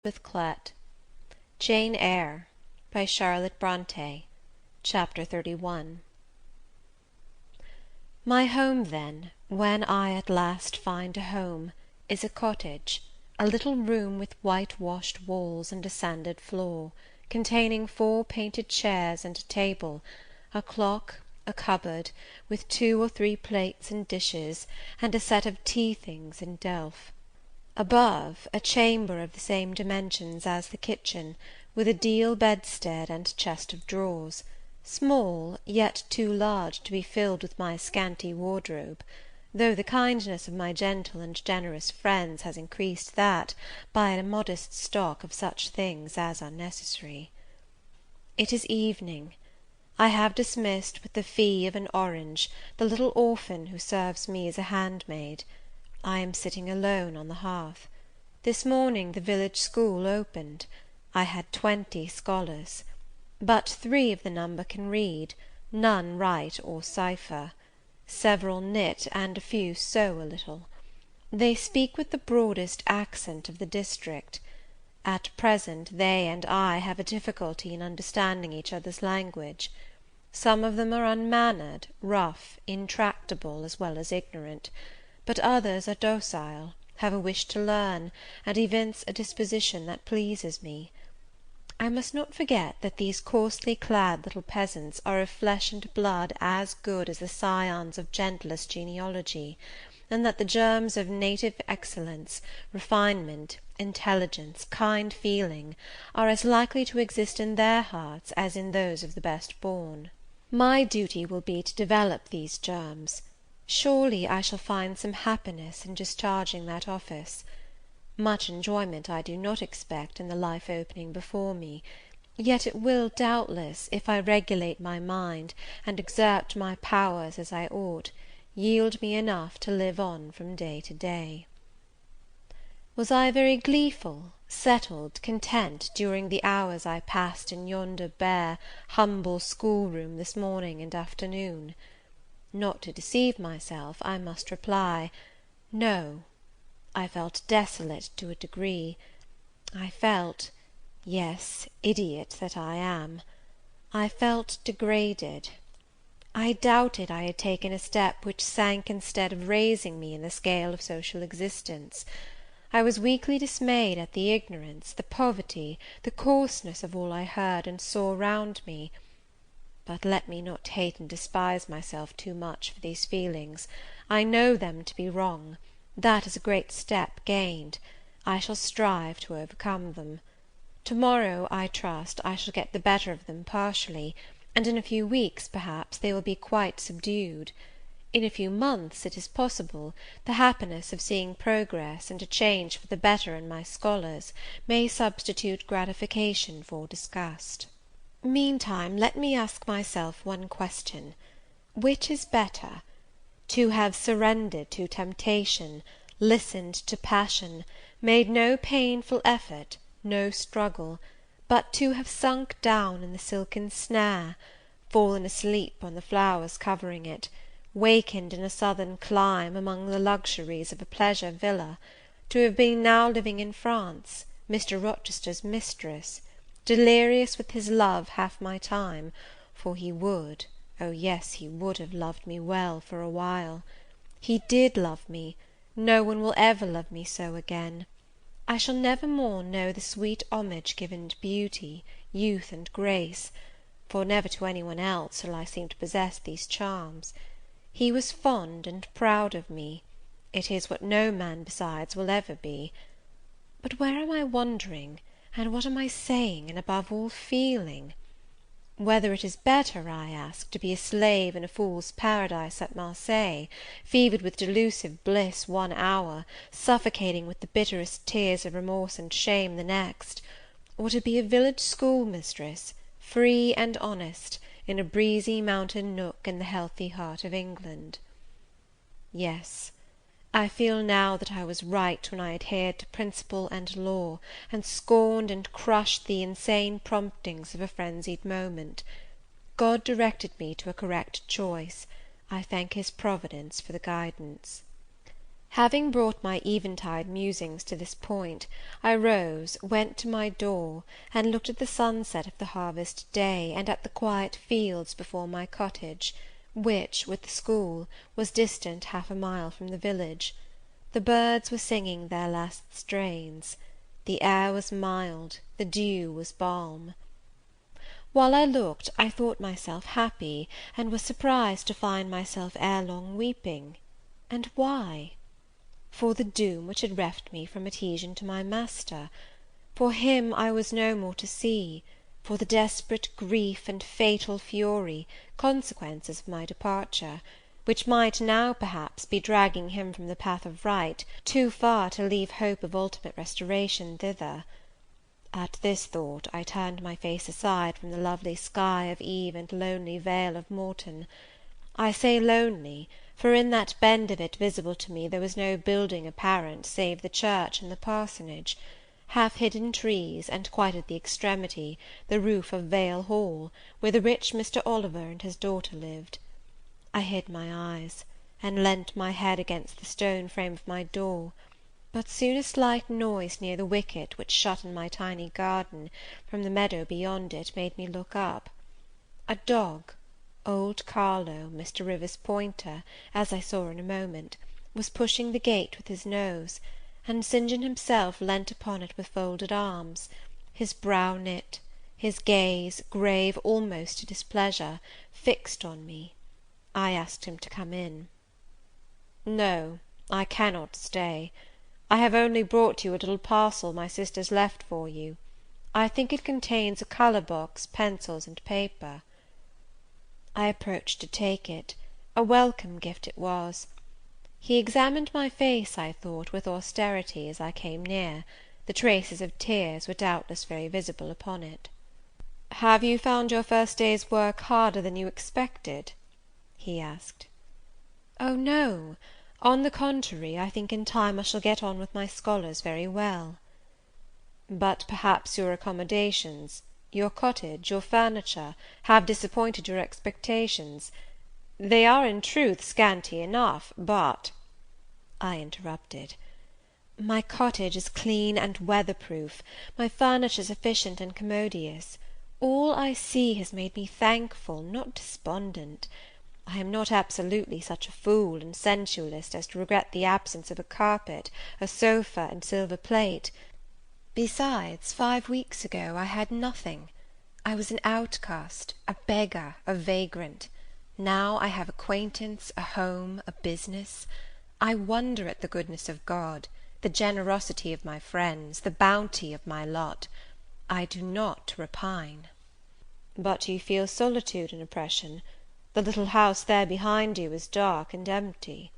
with Clet. Jane Eyre by Charlotte Bronte. Chapter 31. My home, then, when I at last find a home, is a cottage, a little room with white-washed walls and a sanded floor, containing 4 painted chairs and a table, a clock, a cupboard, with 2 or 3 plates and dishes, and a set of tea-things in delf. Above, a chamber of the same dimensions as the kitchen, with a deal bedstead and chest of drawers, small, yet too large to be filled with my scanty wardrobe, though the kindness of my gentle and generous friends has increased that by a modest stock of such things as are necessary. It is evening. I have dismissed with the fee of an orange the little orphan who serves me as a handmaid. I am sitting alone on the hearth. This morning the village school opened. I had 20 scholars. But 3 of the number can read, none write or cipher. Several knit, and a few sew a little. They speak with the broadest accent of the district. At present they and I have a difficulty in understanding each other's language. Some of them are unmannered, rough, intractable, as well as ignorant; but others are docile, have a wish to learn, and evince a disposition that pleases me. I must not forget that these coarsely clad little peasants are of flesh and blood as good as the scions of gentlest genealogy, and that the germs of native excellence, refinement, intelligence, kind feeling, are as likely to exist in their hearts as in those of the best born. My duty will be to develop these germs. Surely I shall find some happiness in discharging that office. Much enjoyment I do not expect in the life opening before me, yet it will, doubtless, if I regulate my mind, and exert my powers as I ought, yield me enough to live on from day to day. Was I very gleeful, settled, content, during the hours I passed in yonder bare, humble schoolroom this morning and afternoon? Not to deceive myself, I must reply, no. I felt desolate to a degree. I felt, yes, idiot that I am, I felt degraded. I doubted I had taken a step which sank instead of raising me in the scale of social existence. I was weakly dismayed at the ignorance, the poverty, the coarseness of all I heard and saw round me. But let me not hate and despise myself too much for these feelings. I know them to be wrong. That is a great step gained. I shall strive to overcome them. To-morrow, I trust, I shall get the better of them partially, and in a few weeks, perhaps, they will be quite subdued. In a few months, it is possible, the happiness of seeing progress, and a change for the better in my scholars, may substitute gratification for disgust. Meantime, let me ask myself one question. Which is better? To have surrendered to temptation, listened to passion, made no painful effort, no struggle, but to have sunk down in the silken snare, fallen asleep on the flowers covering it, wakened in a southern clime among the luxuries of a pleasure villa, to have been now living in France, Mr. Rochester's mistress, delirious with his love half my time, for he would, oh yes, he would have loved me well for a while. He did love me. No one will ever love me so again. I shall never more know the sweet homage given to beauty, youth, and grace, for never to any one else shall I seem to possess these charms. He was fond and proud of me. It is what no man besides will ever be. But where am I wandering, and what am I saying, and above all feeling? Whether it is better, I ask, to be a slave in a fool's paradise at Marseilles, fevered with delusive bliss one hour, suffocating with the bitterest tears of remorse and shame the next, or to be a village schoolmistress, free and honest, in a breezy mountain nook in the healthy heart of England? Yes, I feel now that I was right when I adhered to principle and law, and scorned and crushed the insane promptings of a frenzied moment. God directed me to a correct choice. I thank his providence for the guidance. Having brought my eventide musings to this point, I rose, went to my door, and looked at the sunset of the harvest day, and at the quiet fields before my cottage, which, with the school, was distant half a mile from the village. The birds were singing their last strains. The air was mild, the dew was balm. While I looked, I thought myself happy, and was surprised to find myself ere long weeping. And why? For the doom which had reft me from adhesion to my master; for him I was no more to see; for the desperate grief and fatal fury, consequences of my departure, which might now, perhaps, be dragging him from the path of right, too far to leave hope of ultimate restoration thither. At this thought, I turned my face aside from the lovely sky of eve and lonely vale of Morton. I say lonely, for in that bend of it visible to me there was no building apparent save the church and the parsonage, half-hidden trees, and quite at the extremity, the roof of Vale Hall, where the rich Mr. Oliver and his daughter lived. I hid my eyes, and leant my head against the stone frame of my door; but soon a slight noise near the wicket which shut in my tiny garden from the meadow beyond it made me look up. A dog, old Carlo, Mr. Rivers' pointer, as I saw in a moment, was pushing the gate with his nose, and St. John himself leant upon it with folded arms, his brow knit, his gaze, grave almost to displeasure, fixed on me. I asked him to come in. "No, I cannot stay. I have only brought you a little parcel my sisters left for you. I think it contains a colour box, pencils, and paper." I approached to take it. A welcome gift it was. He examined my face, I thought, with austerity as I came near. The traces of tears were doubtless very visible upon it. "Have you found your first day's work harder than you expected?" he asked. "Oh, no! On the contrary, I think in time I shall get on with my scholars very well." "But perhaps your accommodations, your cottage, your furniture, have disappointed your expectations. They are, in truth, scanty enough, but—" I interrupted. "My cottage is clean and weather-proof, my furniture sufficient and commodious. All I see has made me thankful, not despondent. I am not absolutely such a fool and sensualist as to regret the absence of a carpet, a sofa, and silver plate. Besides, 5 weeks ago I had nothing. I was an outcast, a beggar, a vagrant. Now I have acquaintance, a home, a business. I wonder at the goodness of God, the generosity of my friends, the bounty of my lot. I do not repine." "But you feel solitude and oppression. The little house there behind you is dark and empty."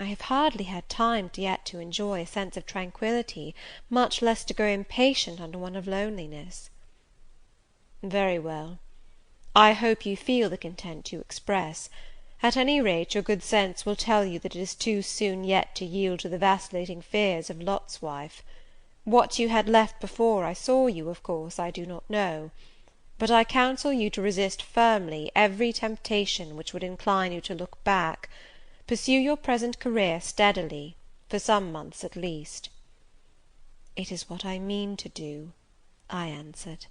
"I have hardly had time yet to enjoy a sense of tranquillity, much less to grow impatient under one of loneliness." "Very well. I hope you feel the content you express. At any rate, your good sense will tell you that it is too soon yet to yield to the vacillating fears of Lot's wife. What you had left before I saw you, of course, I do not know; but I counsel you to resist firmly every temptation which would incline you to look back. Pursue your present career steadily, for some months at least." "It is what I mean to do," I answered.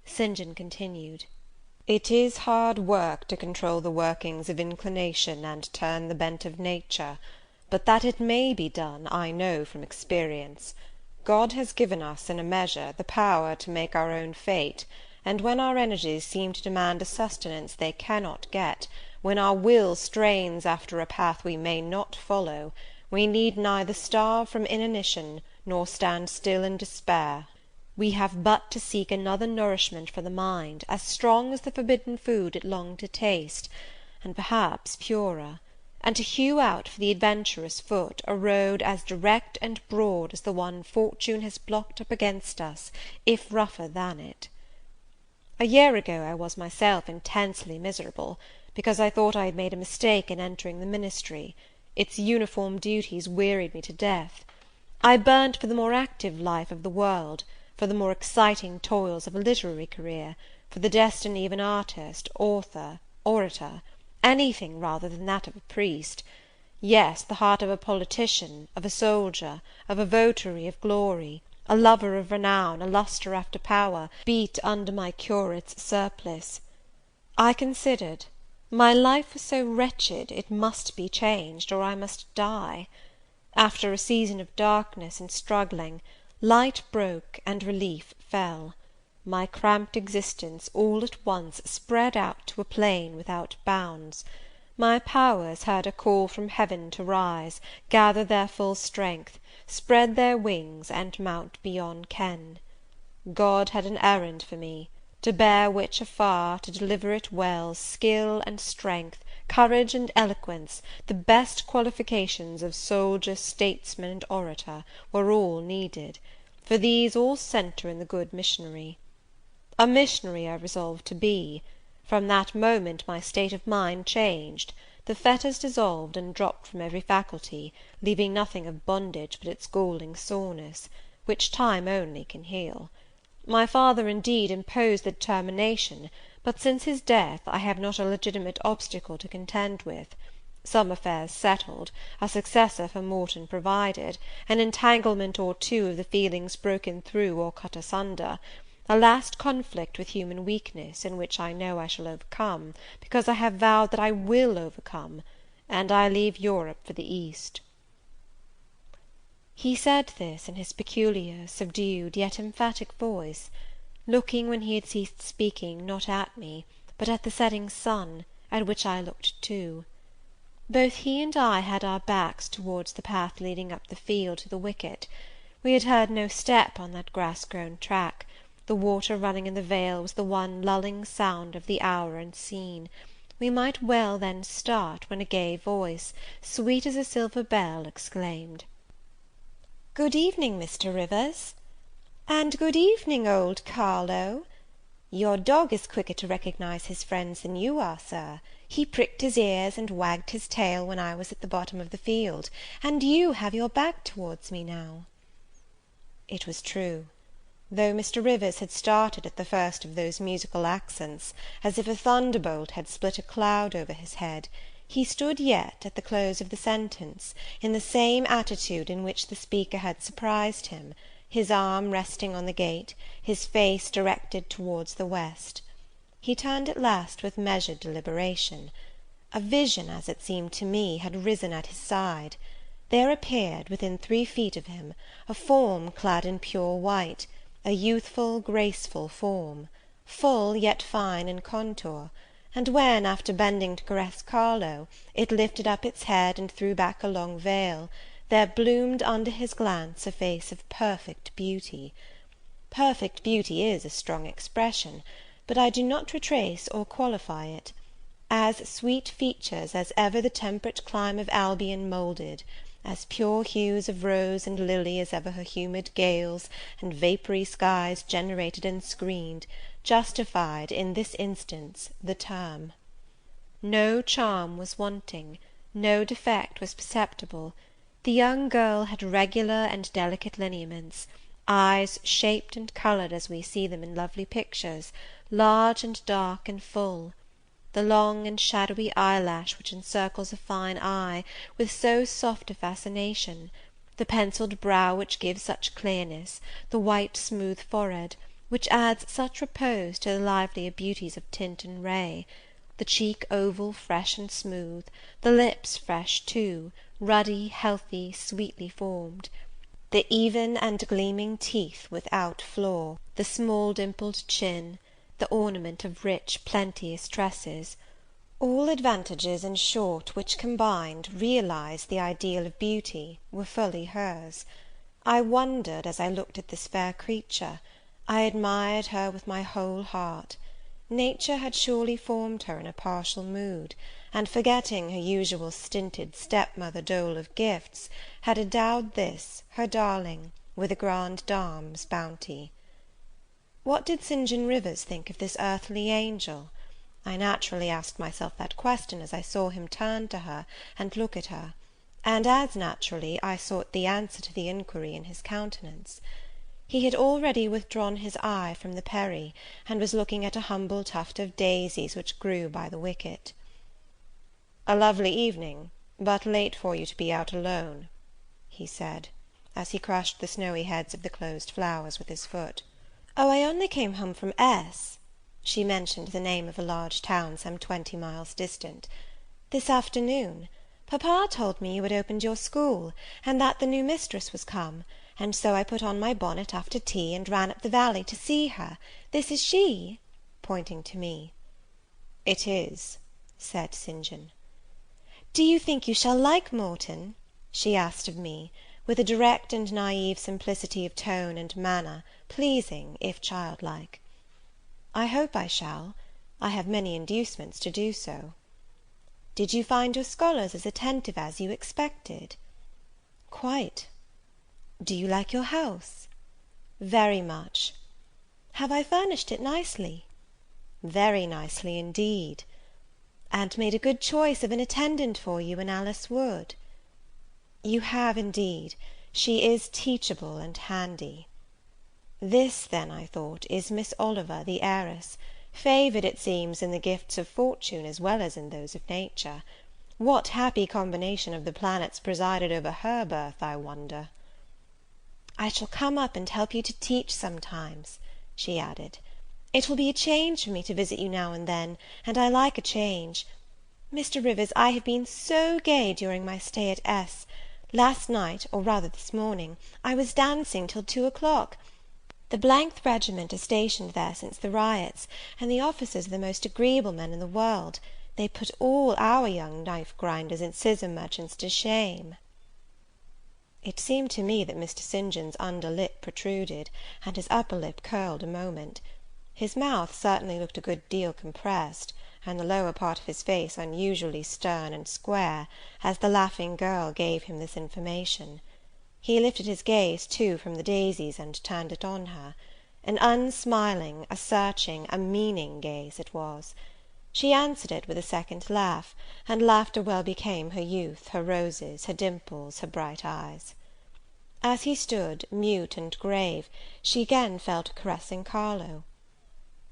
St. John continued, "It is hard work to control the workings of inclination and turn the bent of nature, but that it may be done, I know from experience. God has given us, in a measure, the power to make our own fate, and when our energies seem to demand a sustenance they cannot get, when our will strains after a path we may not follow, we need neither starve from inanition, nor stand still in despair. We have but to seek another nourishment for the mind, as strong as the forbidden food it longed to taste, and perhaps purer, and to hew out for the adventurous foot a road as direct and broad as the one fortune has blocked up against us, if rougher than it. A year ago I was myself intensely miserable, because I thought I had made a mistake in entering the ministry. Its uniform duties wearied me to death. I burnt for the more active life of the world, for the more exciting toils of a literary career, for the destiny of an artist, author, orator, anything rather than that of a priest. Yes, the heart of a politician, of a soldier, of a votary of glory, a lover of renown, a lustre after power, beat under my curate's surplice. I considered. My life was so wretched, it must be changed, or I must die. After a season of darkness and struggling, light broke and relief fell. My cramped existence all at once spread out to a plain without bounds. My powers heard a call from heaven to rise, gather their full strength, spread their wings, and mount beyond ken. God had an errand for me, to bear which afar, to deliver it well, skill and strength, courage and eloquence, the best qualifications of soldier, statesman, and orator, were all needed; for these all centre in the good missionary. A missionary I resolved to be. From that moment my state of mind changed. The fetters dissolved and dropped from every faculty, leaving nothing of bondage but its galling soreness, which time only can heal. My father, indeed, imposed the determination, but since his death I have not a legitimate obstacle to contend with. Some affairs settled, a successor for Morton provided, an entanglement or two of the feelings broken through or cut asunder, a last conflict with human weakness, in which I know I shall overcome, because I have vowed that I will overcome, and I leave Europe for the East. He said this in his peculiar, subdued, yet emphatic voice, looking, when he had ceased speaking, not at me, but at the setting sun, at which I looked too. Both he and I had our backs towards the path leading up the field to the wicket. We had heard no step on that grass-grown track. The water running in the vale was the one lulling sound of the hour and scene. We might well then start, when a gay voice, sweet as a silver bell, exclaimed, "Good evening, Mr. Rivers." "And good evening, old Carlo. Your dog is quicker to recognise his friends than you are, Sir. He pricked his ears and wagged his tail when I was at the bottom of the field, and you have your back towards me now." It was true. Though Mr. Rivers had started at the first of those musical accents, as if a thunderbolt had split a cloud over his head, he stood yet, at the close of the sentence, in the same attitude in which the speaker had surprised him, his arm resting on the gate, his face directed towards the west. He turned at last with measured deliberation. A vision, as it seemed to me, had risen at his side. There appeared, within 3 feet of him, a form clad in pure white, a youthful, graceful form, full, yet fine in contour, and when, after bending to caress Carlo, it lifted up its head and threw back a long veil, there bloomed under his glance a face of perfect beauty. Perfect beauty is a strong expression, but I do not retrace or qualify it. As sweet features as ever the temperate clime of Albion moulded, as pure hues of rose and lily as ever her humid gales and vapoury skies generated and screened, justified, in this instance, the term. No charm was wanting, no defect was perceptible. The young girl had regular and delicate lineaments, eyes shaped and coloured as we see them in lovely pictures, large and dark and full. The long and shadowy eyelash which encircles a fine eye with so soft a fascination, the pencilled brow which gives such clearness, the white smooth forehead, which adds such repose to the livelier beauties of tint and ray, the cheek oval, fresh and smooth, the lips fresh too, ruddy, healthy, sweetly formed, the even and gleaming teeth without flaw, the small dimpled chin, the ornament of rich plenteous tresses, all advantages, in short, which combined realised the ideal of beauty, were fully hers. I wondered as I looked at this fair creature. I admired her with my whole heart. Nature had surely formed her in a partial mood, and forgetting her usual stinted step-mother dole of gifts, had endowed this, her darling, with a grande dame's bounty. What did St. John Rivers think of this earthly angel? I naturally asked myself that question as I saw him turn to her and look at her, and as naturally I sought the answer to the inquiry in his countenance. He had already withdrawn his eye from the Perry, and was looking at a humble tuft of daisies which grew by the wicket. "A lovely evening, but late for you to be out alone," he said, as he crushed the snowy heads of the closed flowers with his foot. "Oh, I only came home from S." She mentioned the name of a large town some 20 miles distant. "This afternoon. Papa told me you had opened your school, and that the new mistress was come, and so I put on my bonnet after tea, and ran up the valley to see her. This is she?" pointing to me. "It is," said St. John. "Do you think you shall like Morton?" she asked of me, with a direct and naive simplicity of tone and manner, pleasing, if childlike. "I hope I shall. I have many inducements to do so." "Did you find your scholars as attentive as you expected?" "Quite." "Do you like your house?" "Very much." "Have I furnished it nicely?" "Very nicely indeed." "And made a good choice of an attendant for you in Alice Wood?" "You have indeed. She is teachable and handy." This, then, I thought, is Miss Oliver, the heiress, favoured, it seems, in the gifts of fortune as well as in those of nature. What happy combination of the planets presided over her birth, I wonder? "I shall come up and help you to teach sometimes," she added. "It will be a change for me to visit you now and then, and I like a change. Mr. Rivers, I have been so gay during my stay at S. Last night, or rather this morning, I was dancing till 2 o'clock. The th regiment are stationed there since the riots, and the officers are the most agreeable men in the world. They put all our young knife grinders and scissor merchants to shame." It seemed to me that Mr. St. John's under lip protruded, and his upper lip curled a moment. His mouth certainly looked a good deal compressed, and the lower part of his face unusually stern and square, as the laughing girl gave him this information. He lifted his gaze, too, from the daisies, and turned it on her. An unsmiling, a searching, a meaning gaze it was. She answered it with a second laugh, and laughter well became her youth, her roses, her dimples, her bright eyes. As he stood, mute and grave, she again fell to caressing Carlo.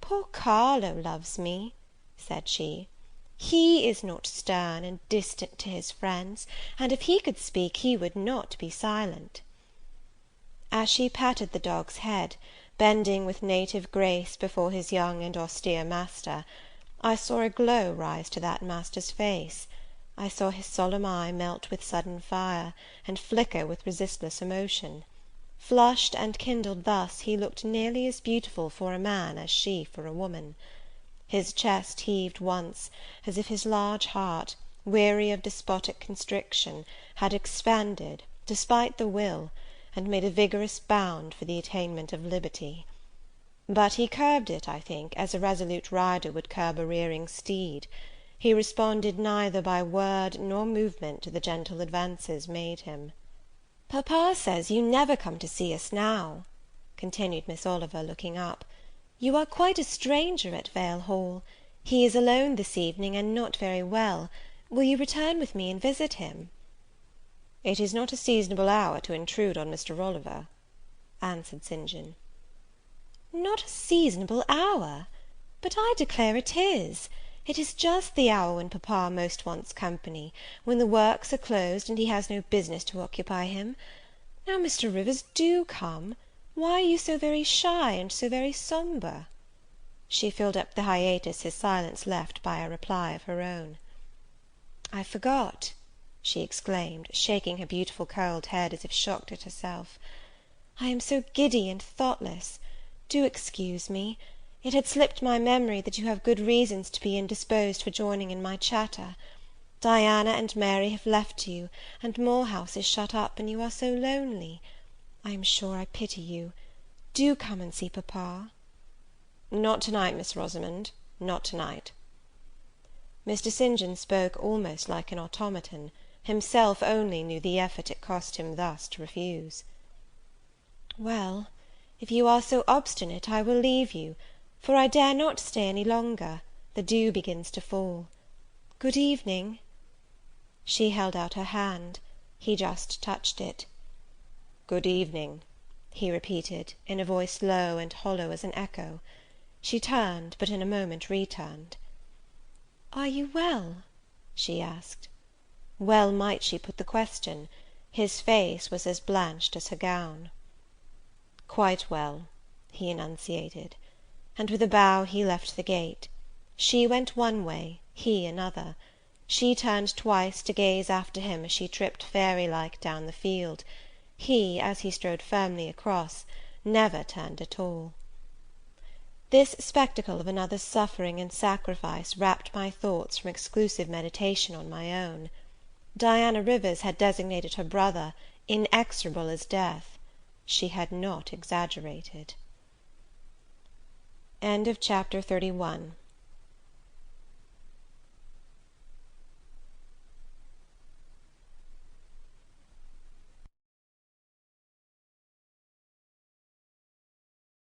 "Poor Carlo loves me," said she. "He is not stern and distant to his friends, and if he could speak, he would not be silent." As she patted the dog's head, bending with native grace before his young and austere master, I saw a glow rise to that master's face. I saw his solemn eye melt with sudden fire, and flicker with resistless emotion. Flushed and kindled thus, he looked nearly as beautiful for a man as she for a woman. His chest heaved once, as if his large heart, weary of despotic constriction, had expanded, despite the will, and made a vigorous bound for the attainment of liberty. But he curbed it, I think, as a resolute rider would curb a rearing steed. He responded neither by word nor movement to the gentle advances made him. "Papa says you never come to see us now," continued Miss Oliver, looking up. "You are quite a stranger at Vale Hall. He is alone this evening, and not very well. Will you return with me and visit him?" "It is not a seasonable hour to intrude on Mr. Oliver," answered St. John. "Not a seasonable hour! But I declare it is. It is just the hour when papa most wants company, when the works are closed, and he has no business to occupy him. Now, Mr. Rivers, do come. Why are you so very shy, and so very sombre?" She filled up the hiatus his silence left by a reply of her own. "I forgot," she exclaimed, shaking her beautiful curled head as if shocked at herself. "I am so giddy and thoughtless. Do excuse me. It had slipped my memory that you have good reasons to be indisposed for joining in my chatter. Diana and Mary have left you, and Moor House is shut up, and you are so lonely. I am sure I pity you. Do come and see papa." "Not to-night, Miss Rosamond, not to-night." Mr. St. John spoke almost like an automaton; himself only knew the effort it cost him thus to refuse. "Well, if you are so obstinate, I will leave you, for I dare not stay any longer. The dew begins to fall. Good evening." She held out her hand. He just touched it. "Good evening," he repeated, in a voice low and hollow as an echo. She turned, but in a moment returned. "Are you well?" she asked. Well might she put the question. His face was as blanched as her gown. "Quite well," he enunciated; and with a bow he left the gate. She went one way, he another. She turned twice to gaze after him as she tripped fairy-like down the field. He, as he strode firmly across, never turned at all. This spectacle of another's suffering and sacrifice rapt my thoughts from exclusive meditation on my own. Diana Rivers had designated her brother inexorable as death. She had not exaggerated. Chapter 32